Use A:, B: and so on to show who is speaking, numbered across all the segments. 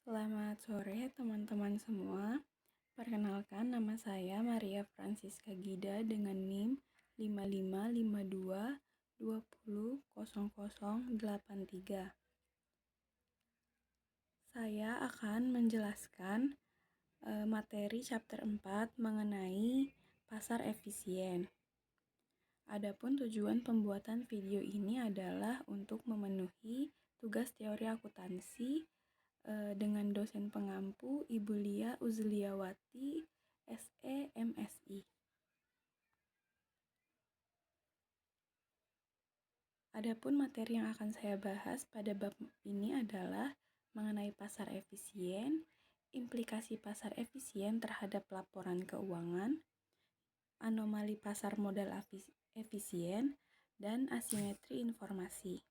A: Selamat sore teman-teman semua. Perkenalkan, nama saya Maria Francisca Gida dengan NIM 5552200083. Saya akan menjelaskan materi chapter 4 mengenai pasar efisien. Adapun tujuan pembuatan video ini adalah untuk memenuhi tugas teori akuntansi dengan dosen pengampu Ibu Lia Uzliawati, SE, MSI. Adapun materi yang akan saya bahas pada bab ini adalah mengenai pasar efisien, implikasi pasar efisien terhadap laporan keuangan, anomali pasar modal efisien, dan asimetri informasi.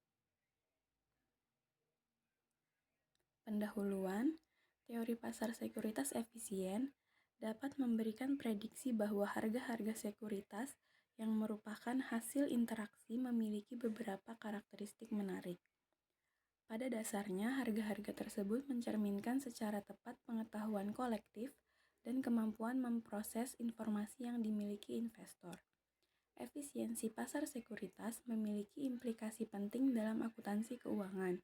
A: Pendahuluan, teori pasar sekuritas efisien dapat memberikan prediksi bahwa harga-harga sekuritas yang merupakan hasil interaksi memiliki beberapa karakteristik menarik. Pada dasarnya, harga-harga tersebut mencerminkan secara tepat pengetahuan kolektif dan kemampuan memproses informasi yang dimiliki investor. Efisiensi pasar sekuritas memiliki implikasi penting dalam akuntansi keuangan.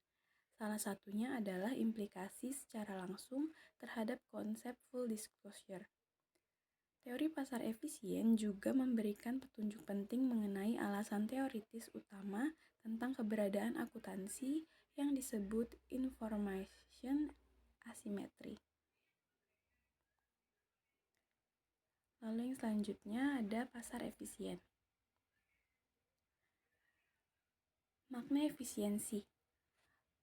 A: Salah satunya adalah implikasi secara langsung terhadap konsep full disclosure. Teori pasar efisien juga memberikan petunjuk penting mengenai alasan teoritis utama tentang keberadaan akuntansi yang disebut information asymmetry. Lalu yang selanjutnya ada pasar efisien. Makna efisiensi.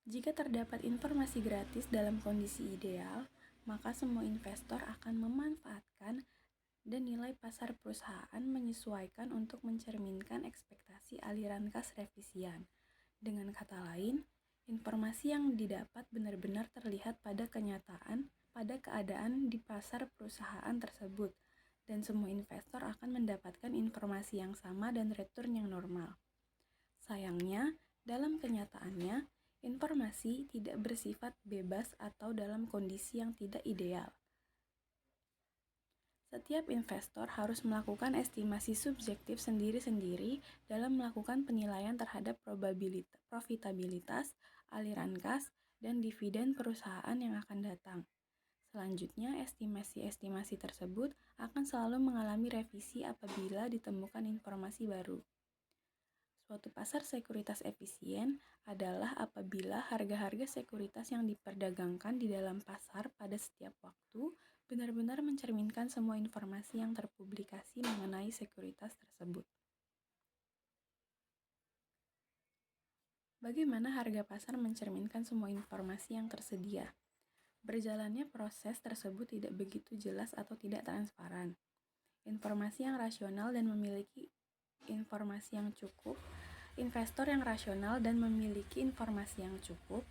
A: Jika terdapat informasi gratis dalam kondisi ideal, maka semua investor akan memanfaatkan dan nilai pasar perusahaan menyesuaikan untuk mencerminkan ekspektasi aliran kas revisian. Dengan kata lain, informasi yang didapat benar-benar terlihat pada keadaan di pasar perusahaan tersebut, dan semua investor akan mendapatkan informasi yang sama dan return yang normal. Sayangnya, dalam kenyataannya, informasi tidak bersifat bebas atau dalam kondisi yang tidak ideal. Setiap investor harus melakukan estimasi subjektif sendiri-sendiri dalam melakukan penilaian terhadap profitabilitas, aliran kas, dan dividen perusahaan yang akan datang. Selanjutnya, estimasi-estimasi tersebut akan selalu mengalami revisi apabila ditemukan informasi baru. Suatu pasar sekuritas efisien adalah apabila harga-harga sekuritas yang diperdagangkan di dalam pasar pada setiap waktu benar-benar mencerminkan semua informasi yang terpublikasi mengenai sekuritas tersebut. Bagaimana harga pasar mencerminkan semua informasi yang tersedia? Berjalannya proses tersebut tidak begitu jelas atau tidak transparan. Informasi yang rasional dan memiliki informasi yang cukup, investor yang rasional dan memiliki informasi yang cukup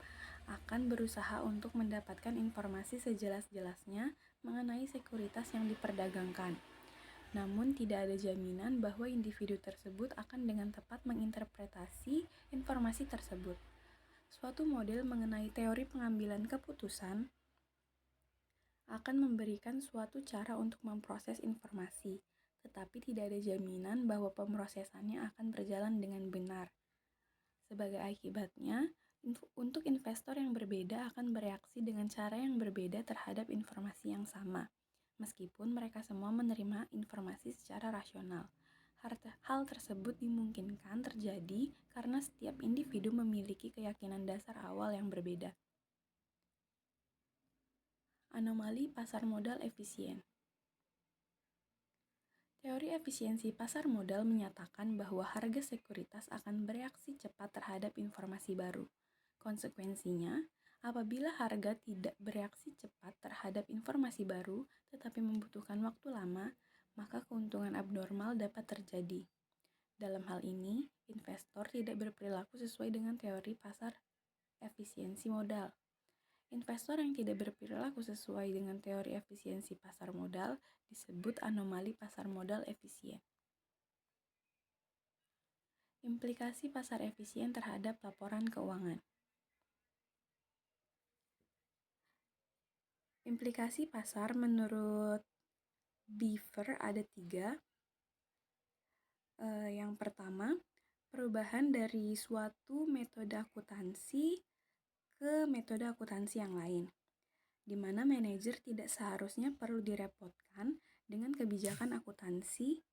A: akan berusaha untuk mendapatkan informasi sejelas-jelasnya mengenai sekuritas yang diperdagangkan. Namun, tidak ada jaminan bahwa individu tersebut akan dengan tepat menginterpretasi informasi tersebut. Suatu model mengenai teori pengambilan keputusan akan memberikan suatu cara untuk memproses informasi, tetapi tidak ada jaminan bahwa pemrosesannya akan berjalan dengan benar. Sebagai akibatnya, untuk investor yang berbeda akan bereaksi dengan cara yang berbeda terhadap informasi yang sama, meskipun mereka semua menerima informasi secara rasional. Hal tersebut dimungkinkan terjadi karena setiap individu memiliki keyakinan dasar awal yang berbeda. Anomali pasar modal efisien. Teori efisiensi pasar modal menyatakan bahwa harga sekuritas akan bereaksi cepat terhadap informasi baru. Konsekuensinya, apabila harga tidak bereaksi cepat terhadap informasi baru tetapi membutuhkan waktu lama, maka keuntungan abnormal dapat terjadi. Dalam hal ini, investor tidak berperilaku sesuai dengan teori pasar efisiensi modal. Investor yang tidak berperilaku sesuai dengan teori efisiensi pasar modal disebut anomali pasar modal efisien. Implikasi pasar efisien terhadap laporan keuangan. Implikasi pasar menurut Beaver ada 3. Yang pertama, perubahan dari suatu metode akuntansi ke metode akuntansi yang lain, di mana manajer tidak seharusnya perlu direpotkan dengan kebijakan akuntansi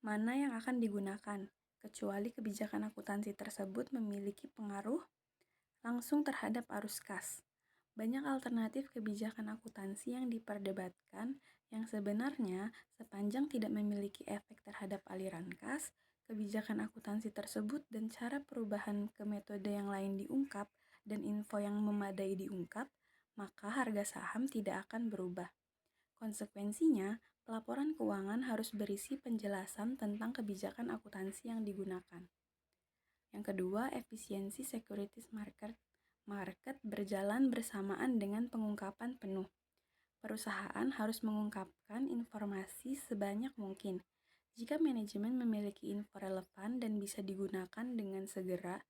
A: mana yang akan digunakan, kecuali kebijakan akuntansi tersebut memiliki pengaruh langsung terhadap arus kas. Banyak alternatif kebijakan akuntansi yang diperdebatkan yang sebenarnya sepanjang tidak memiliki efek terhadap aliran kas, kebijakan akuntansi tersebut dan cara perubahan ke metode yang lain diungkap dan info yang memadai diungkap, maka harga saham tidak akan berubah. Konsekuensinya, pelaporan keuangan harus berisi penjelasan tentang kebijakan akuntansi yang digunakan. Yang kedua, efisiensi securities market berjalan bersamaan dengan pengungkapan penuh. Perusahaan harus mengungkapkan informasi sebanyak mungkin. Jika manajemen memiliki info relevan dan bisa digunakan dengan segera,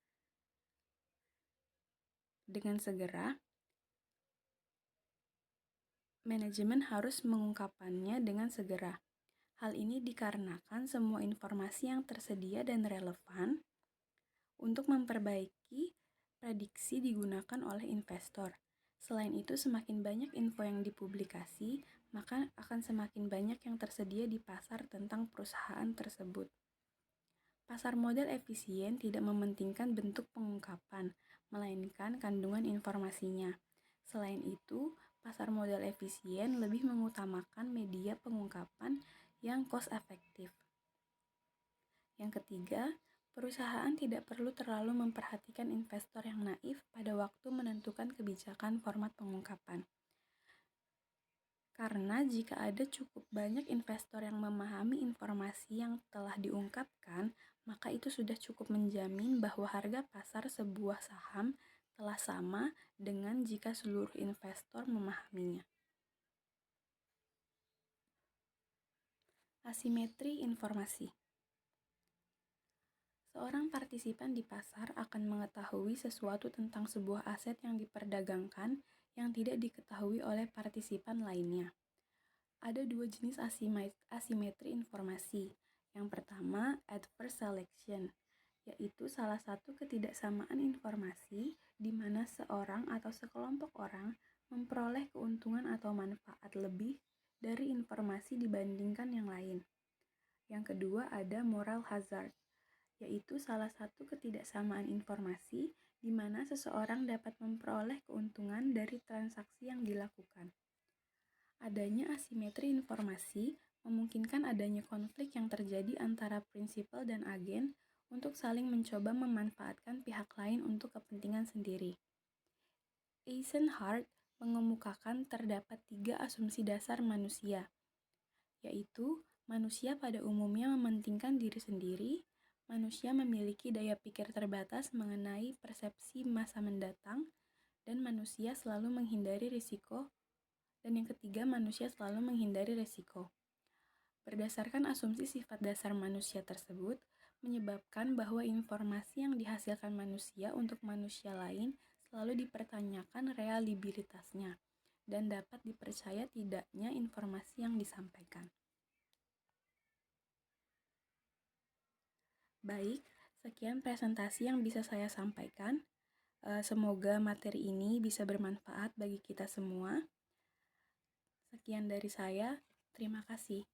A: manajemen harus mengungkapkannya dengan segera. Hal ini dikarenakan semua informasi yang tersedia dan relevan untuk memperbaiki prediksi digunakan oleh investor. Selain itu, semakin banyak info yang dipublikasi, maka akan semakin banyak yang tersedia di pasar tentang perusahaan tersebut. Pasar modal efisien tidak mementingkan bentuk pengungkapan, melainkan kandungan informasinya. Selain itu, pasar modal efisien lebih mengutamakan media pengungkapan yang cost efektif. Yang ketiga, perusahaan tidak perlu terlalu memperhatikan investor yang naif pada waktu menentukan kebijakan format pengungkapan. Karena jika ada cukup banyak investor yang memahami informasi yang telah diungkapkan, maka itu sudah cukup menjamin bahwa harga pasar sebuah saham telah sama dengan jika seluruh investor memahaminya. Asimetri informasi. Seorang partisipan di pasar akan mengetahui sesuatu tentang sebuah aset yang diperdagangkan yang tidak diketahui oleh partisipan lainnya. Ada 2 jenis asimetri informasi. Yang pertama, adverse selection, yaitu salah satu ketidaksamaan informasi di mana seorang atau sekelompok orang memperoleh keuntungan atau manfaat lebih dari informasi dibandingkan yang lain. Yang kedua, ada moral hazard, yaitu salah satu ketidaksamaan informasi di mana seseorang dapat memperoleh keuntungan dari transaksi yang dilakukan. Adanya asimetri informasi memungkinkan adanya konflik yang terjadi antara prinsipal dan agen untuk saling mencoba memanfaatkan pihak lain untuk kepentingan sendiri. Eisenhardt mengemukakan terdapat 3 asumsi dasar manusia, yaitu manusia pada umumnya mementingkan diri sendiri, manusia memiliki daya pikir terbatas mengenai persepsi masa mendatang, dan manusia selalu menghindari risiko. Dan yang ketiga, manusia selalu menghindari risiko. Berdasarkan asumsi sifat dasar manusia tersebut, menyebabkan bahwa informasi yang dihasilkan manusia untuk manusia lain selalu dipertanyakan reliabilitasnya dan dapat dipercaya tidaknya informasi yang disampaikan. Baik, sekian presentasi yang bisa saya sampaikan. Semoga materi ini bisa bermanfaat bagi kita semua. Sekian dari saya, terima kasih.